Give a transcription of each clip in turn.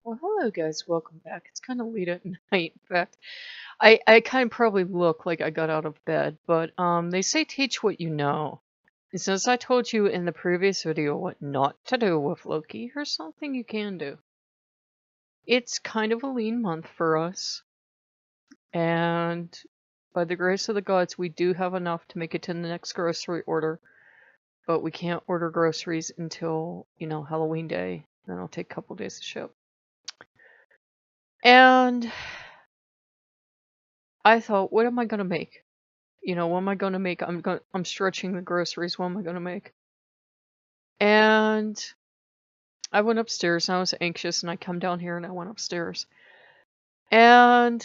Well, hello guys, welcome back. It's kind of late at night. In fact, I kind of probably look like I got out of bed, but they say teach what you know. And since I told you in the previous video what not to do with Loki, here's something you can do. It's kind of a lean month for us, and by the grace of the gods, we do have enough to make it to the next grocery order, but we can't order groceries until, Halloween Day. Then it'll take a couple days to ship. And I thought, what am I gonna make? What am I gonna make? I'm stretching the groceries. What am I gonna make? And I went upstairs and I was anxious and I come down here and I went upstairs. And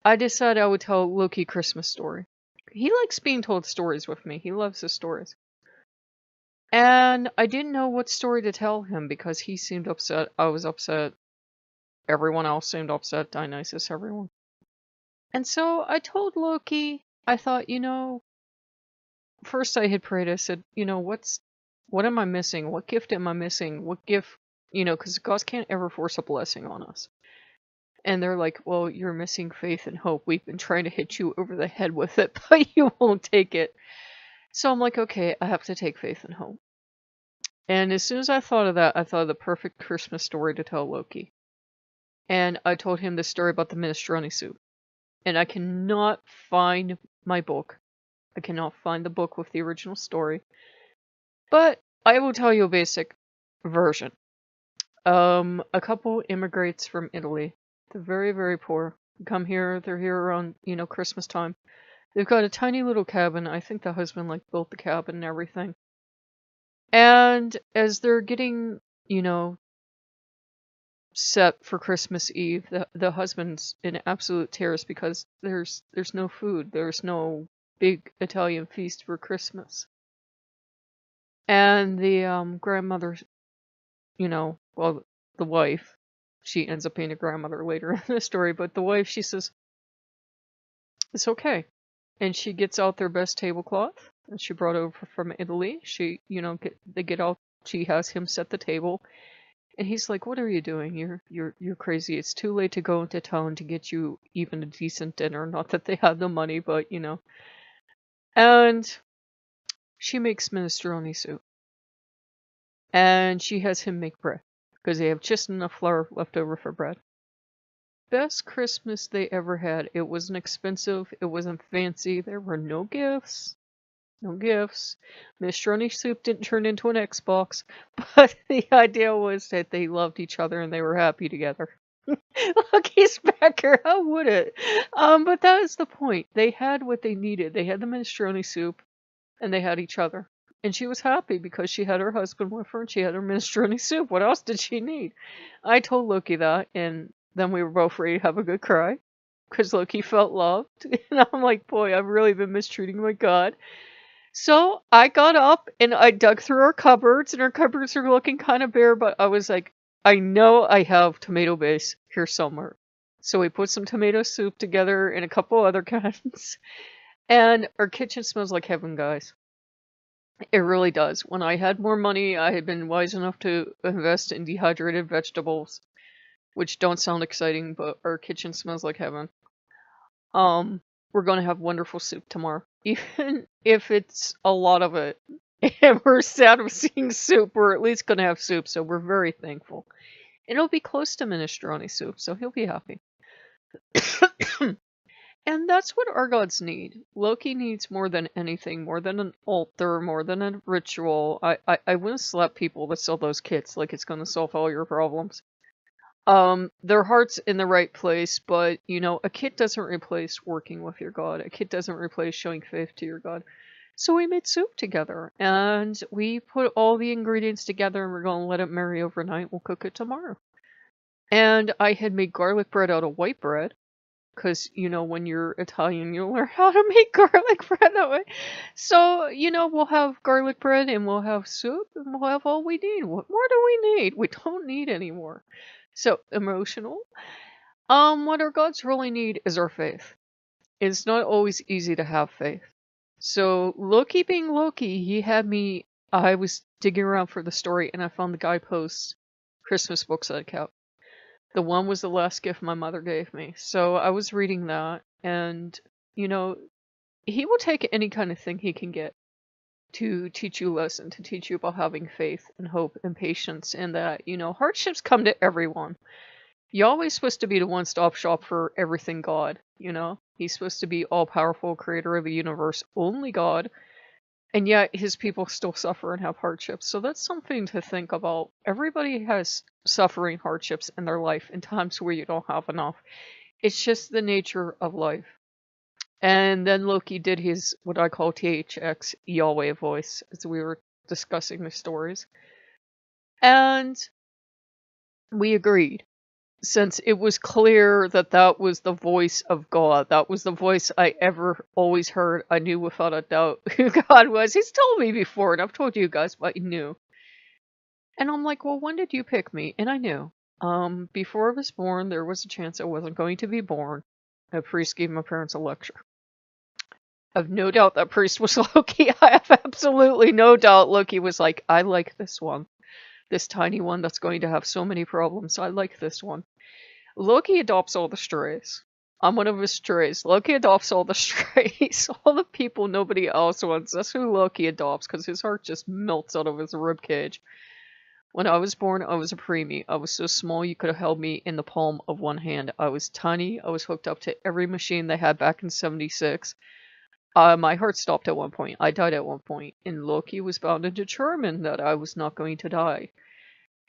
I decided I would tell Loki a Christmas story. He likes being told stories with me. He loves his stories. And I didn't know what story to tell him because he seemed upset. I was upset. Everyone else seemed upset. Dionysus, everyone. And so I told Loki, I thought, first I had prayed. I said, what am I missing? What gift am I missing? What gift, because God can't ever force a blessing on us. And they're like, well, you're missing faith and hope. We've been trying to hit you over the head with it, but you won't take it. So I'm like, okay, I have to take faith and hope. And as soon as I thought of that, I thought of the perfect Christmas story to tell Loki. And I told him the story about the minestrone soup. And I cannot find my book. I cannot find the book with the original story. But I will tell you a basic version. A couple immigrates from Italy. They're very, very poor. They come here, they're here around, Christmas time. They've got a tiny little cabin. I think the husband built the cabin and everything. And as they're getting, set for Christmas Eve, the husband's in absolute tears because there's no food. There's no big Italian feast for Christmas. And the grandmother, well, the wife, she ends up being a grandmother later in the story, but the wife, she says, it's okay. And she gets out their best tablecloth that she brought over from Italy. She, they get out, she has him set the table. And he's like, what are you doing? You're crazy. It's too late to go into town to get you even a decent dinner. Not that they have the money, but, And she makes minestrone soup. And she has him make bread because they have just enough flour left over for bread. Best Christmas they ever had. It wasn't expensive. It wasn't fancy. There were no gifts. No gifts. Minestrone soup didn't turn into an Xbox, but the idea was that they loved each other and they were happy together. Lucky's backer, how would it? But that is the point. They had what they needed. They had the minestrone soup, and they had each other. And she was happy because she had her husband with her and she had her minestrone soup. What else did she need? I told Loki that, and then we were both ready to have a good cry because Loki felt loved. And I'm like, boy, I've really been mistreating my God. So I got up and I dug through our cupboards, and our cupboards are looking kind of bare, but I was like, I know I have tomato base here somewhere. So we put some tomato soup together in a couple other cans, and our kitchen smells like heaven, guys. It really does. When I had more money, I had been wise enough to invest in dehydrated vegetables, which don't sound exciting, but our kitchen smells like heaven. We're going to have wonderful soup tomorrow. Even if it's a lot of it, and we're sad of seeing soup, we're at least going to have soup, so we're very thankful. It'll be close to minestrone soup, so he'll be happy. And that's what our gods need. Loki needs more than anything, more than an altar, more than a ritual. I wouldn't slap people that sell those kits like it's going to solve all your problems. Their heart's in the right place, but, a kit doesn't replace working with your God. A kit doesn't replace showing faith to your God. So we made soup together, and we put all the ingredients together, and we're going to let it marry overnight. We'll cook it tomorrow. And I had made garlic bread out of white bread, because, when you're Italian, you'll learn how to make garlic bread that way. So, we'll have garlic bread, and we'll have soup, and we'll have all we need. What more do we need? We don't need any more. So, emotional. What our gods really need is our faith. It's not always easy to have faith. So, Loki being Loki, he had me, I was digging around for the story and I found the guidepost Christmas books that I kept. The one was the last gift my mother gave me. So I was reading that, and, you know, he will take any kind of thing he can get to teach you a lesson, to teach you about having faith and hope and patience, and that, hardships come to everyone. You're always supposed to be the one-stop shop for everything God, He's supposed to be all-powerful, creator of the universe, only God, and yet his people still suffer and have hardships. So that's something to think about. Everybody has suffering, hardships in their life, and times where you don't have enough. It's just the nature of life. And then Loki did his, what I call THX Yahweh voice, as we were discussing the stories. And we agreed. Since it was clear that that was the voice of God, that was the voice I ever always heard, I knew without a doubt who God was. He's told me before, and I've told you guys, but he knew. And I'm like, well, when did you pick me? And I knew. Before I was born, there was a chance I wasn't going to be born. A priest gave my parents a lecture. I've no doubt that priest was Loki. I have absolutely no doubt Loki was like, I like this one. This tiny one that's going to have so many problems. I like this one. Loki adopts all the strays. I'm one of his strays. Loki adopts all the strays. All the people nobody else wants. That's who Loki adopts, because his heart just melts out of his ribcage. When I was born, I was a preemie. I was so small you could have held me in the palm of one hand. I was tiny. I was hooked up to every machine they had back in '76. My heart stopped at one point. I died at one point. And Loki was bound and determined that I was not going to die.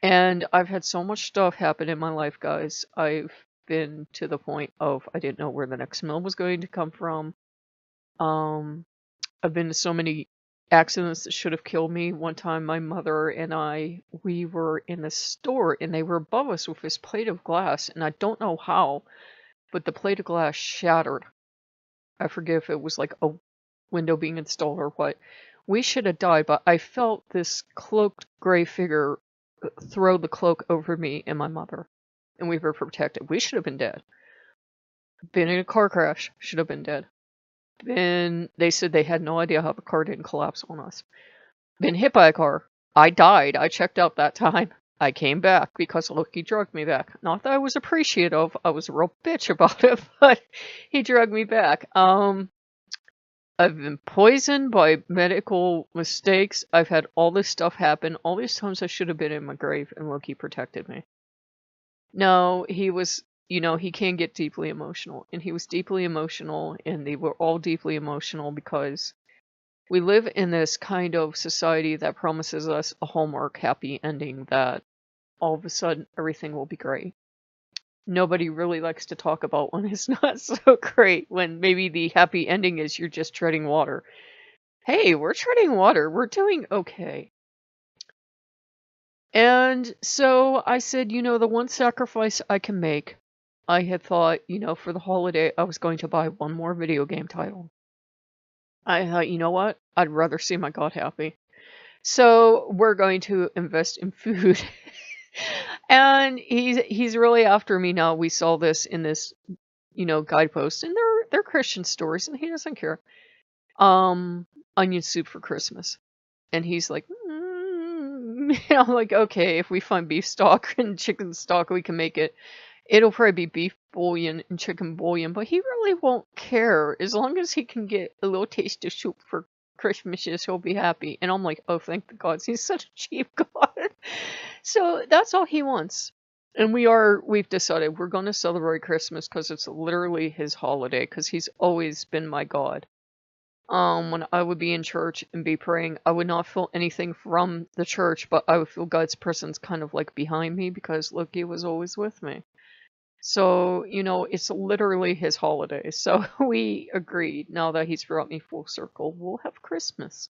And I've had so much stuff happen in my life, guys. I've been to the point of I didn't know where the next meal was going to come from. I've been to so many accidents that should have killed me. One time my mother and we were in a store and they were above us with this plate of glass, and I don't know how, but the plate of glass shattered. I forget if it was like a window being installed or what. We should have died, but I felt this cloaked gray figure throw the cloak over me and my mother, and we were protected. We should have been dead. Been in a car crash, should have been dead. They said they had no idea how the car didn't collapse on us. Been hit by a car. I died. I checked out that time. I came back because Loki drugged me back. Not that I was appreciative. I was a real bitch about it, but he drugged me back. I've been poisoned by medical mistakes. I've had all this stuff happen. All these times I should have been in my grave, and Loki protected me. No, he was, he can get deeply emotional. And he was deeply emotional, and they were all deeply emotional because we live in this kind of society that promises us a Hallmark happy ending, that all of a sudden everything will be great. Nobody really likes to talk about when it's not so great, when maybe the happy ending is you're just treading water. Hey, we're treading water. We're doing okay. And so I said, the one sacrifice I can make, I had thought, for the holiday, I was going to buy one more video game title. I thought, you know what? I'd rather see my God happy. So we're going to invest in food. And he's really after me now. We saw this in this, guidepost, and they're Christian stores, and he doesn't care. Onion soup for Christmas. And he's like, I'm like, okay, if we find beef stock and chicken stock, we can make it. It'll probably be beef bouillon and chicken bouillon, but he really won't care. As long as he can get a little taste of soup for Christmas, he'll be happy. And I'm like, oh, thank the gods. He's such a cheap god. So that's all he wants. And we've decided we're going to celebrate Christmas because it's literally his holiday, because he's always been my God. When I would be in church and be praying, I would not feel anything from the church, but I would feel God's presence kind of like behind me, because Loki was always with me. So, it's literally his holiday. So we agreed, now that he's brought me full circle, we'll have Christmas.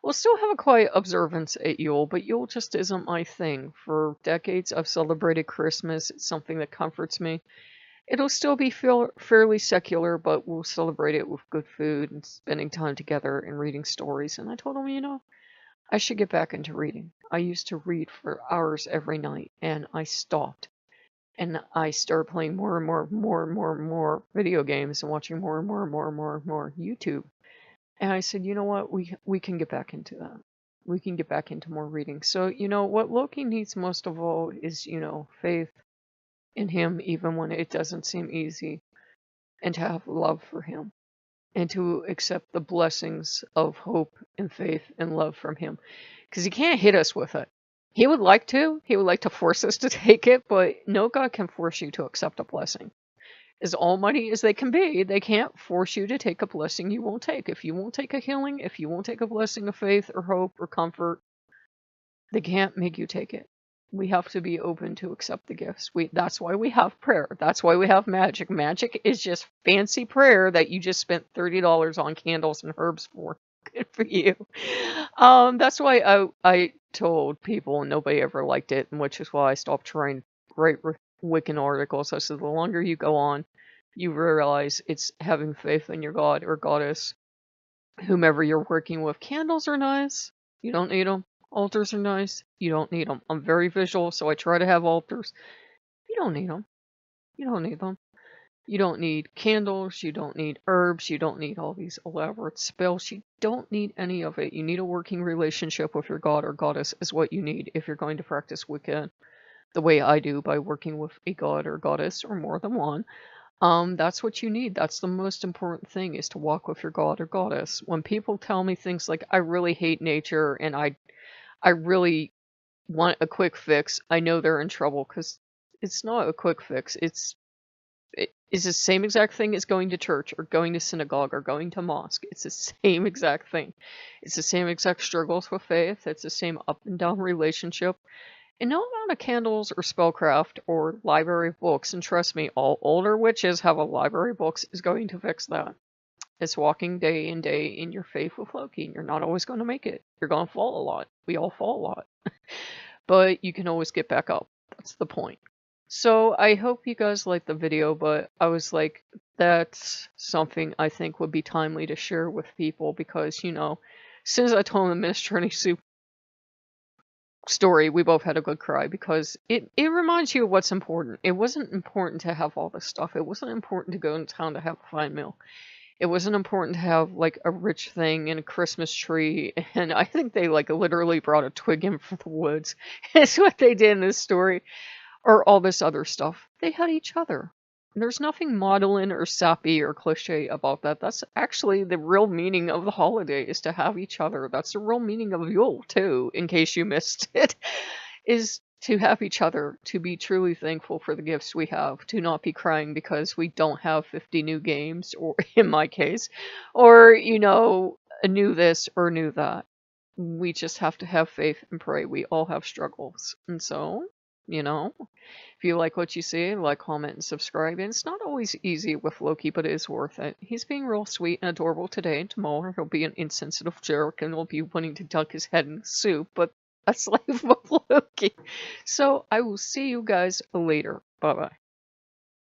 We'll still have a quiet observance at Yule, but Yule just isn't my thing. For decades, I've celebrated Christmas. It's something that comforts me. It'll still be fairly secular, but we'll celebrate it with good food and spending time together and reading stories. And I told him, I should get back into reading. I used to read for hours every night, and I stopped. And I started playing more and more video games and watching more and more YouTube. And I said, you know what, we can get back into that. We can get back into more reading. So, what Loki needs most of all is, faith, in him even when it doesn't seem easy, and to have love for him, and to accept the blessings of hope and faith and love from him. Because he can't hit us with it. He would like to. He would like to force us to take it, but no God can force you to accept a blessing. As almighty as they can be, they can't force you to take a blessing you won't take. If you won't take a healing, if you won't take a blessing of faith or hope or comfort, they can't make you take it. We have to be open to accept the gifts. That's why we have prayer. That's why we have magic. Magic is just fancy prayer that you just spent $30 on candles and herbs for. Good for you. That's why I told people and nobody ever liked it, and which is why I stopped trying to write Wiccan articles. I said the longer you go on, you realize it's having faith in your god or goddess, whomever you're working with. Candles are nice. You don't need them. Altars are nice. You don't need them. I'm very visual, so I try to have altars. You don't need them. You don't need them. You don't need candles. You don't need herbs. You don't need all these elaborate spells. You don't need any of it. You need a working relationship with your god or goddess is what you need if you're going to practice Wicca the way I do, by working with a god or goddess or more than one. That's what you need. That's the most important thing, is to walk with your god or goddess. When people tell me things like, I really hate nature and I really want a quick fix, I know they're in trouble, because it's not a quick fix. It's the same exact thing as going to church or going to synagogue or going to mosque. It's the same exact thing. It's the same exact struggles with faith. It's the same up and down relationship. And no amount of candles or spellcraft or library of books, and trust me, all older witches have a library of books, is going to fix that. It's walking day in day in your faith with Loki. You're not always going to make it. You're going to fall a lot. We all fall a lot. But you can always get back up. That's the point. So I hope you guys liked the video, but I was like, that's something I think would be timely to share with people, because, you know, since I told them the Minestrone soup story, we both had a good cry, because it reminds you of what's important. It wasn't important to have all this stuff. It wasn't important to go in town to have a fine meal. It wasn't important to have like a rich thing and a Christmas tree, and I think they like literally brought a twig in from the woods. It's what they did in this story, or all this other stuff. They had each other. There's nothing maudlin or sappy or cliche about that. That's actually the real meaning of the holiday, is to have each other. That's the real meaning of Yule, too, in case you missed it, is to have each other, to be truly thankful for the gifts we have, to not be crying because we don't have 50 new games, or in my case, or, you know, a new this or new that. We just have to have faith and pray. We all have struggles. And so, you know, if you like what you see, like, comment, and subscribe. And it's not always easy with Loki, but it is worth it. He's being real sweet and adorable today, and tomorrow he'll be an insensitive jerk and will be wanting to dunk his head in the soup, but that's life with Loki. So I will see you guys later. Bye-bye.